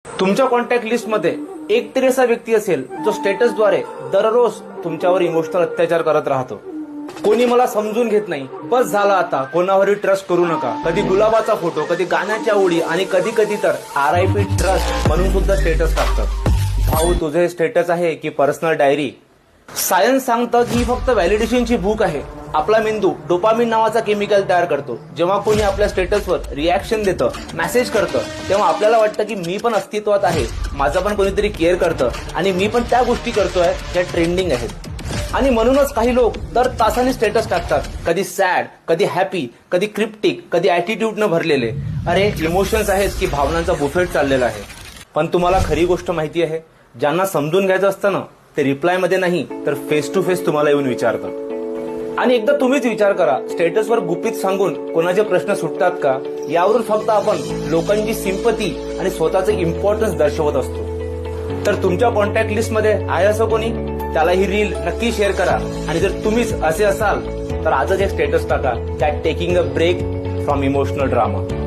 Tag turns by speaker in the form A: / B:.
A: तुमच्या कॉन्टॅक्ट लिस्टमध्ये एक तरी असा व्यक्ती असेल जो स्टेटसद्वारे दररोज तुमच्यावर इमोशनल अत्याचार करत राहतो. कोणी मला समजून घेत नाही, बस झाला आता, कोणावरही ट्रस्ट करू नका. कधी गुलाबाचा फोटो, कधी गाण्याच्या ओळी आणि कधी कधी तर RIP ट्रस्ट म्हणून सुद्धा स्टेटस टाकतात. भाऊ, तुझे स्टेटस आहे की पर्सनल डायरी? सायन्स सांगतं की ही फक्त व्हॅलिडेशनची बुक आहे. आपला मेंदू डोपामिन नावाचा केमिकल तयार करतो. जेव्हा कोणी आपल्या स्टेटसवर रिॲक्शन देतं, मेसेज करतं, तेव्हा आपल्याला वाटतं की मी पण अस्तित्वात आहे, माझं पण कोणीतरी केअर करतं आणि मी पण त्या गोष्टी करतोय ज्या ट्रेंडिंग आहेत. आणि म्हणूनच काही लोक दर तासाने स्टेटस टाकतात. कधी सॅड, कधी हॅपी, कधी क्रिप्टिक, कधी ॲटिट्यूडनं भरलेले. अरे, इमोशन्स आहेत की भावनांचा बुफेट चाललेला आहे. पण तुम्हाला खरी गोष्ट माहिती आहे, ज्यांना समजून घ्यायचं असतं ना, ते रिप्लायमध्ये नाही तर फेस टू फेस तुम्हाला येऊन विचारतात. आणि एकदा तुम्हीच विचार करा, स्टेटसवर गुपित सांगून कोणाचे प्रश्न सुटतात का? यावरून फक्त आपण लोकांची सिंपती आणि स्वतःचं इम्पॉर्टन्स दर्शवत असतो. तर तुमच्या कॉन्टॅक्ट लिस्टमध्ये आहे असं कोणी? त्याला ही रील नक्की शेअर करा. आणि जर तुम्हीच असे असाल तर आजच एक स्टेटस टाका, that taking a break from emotional drama.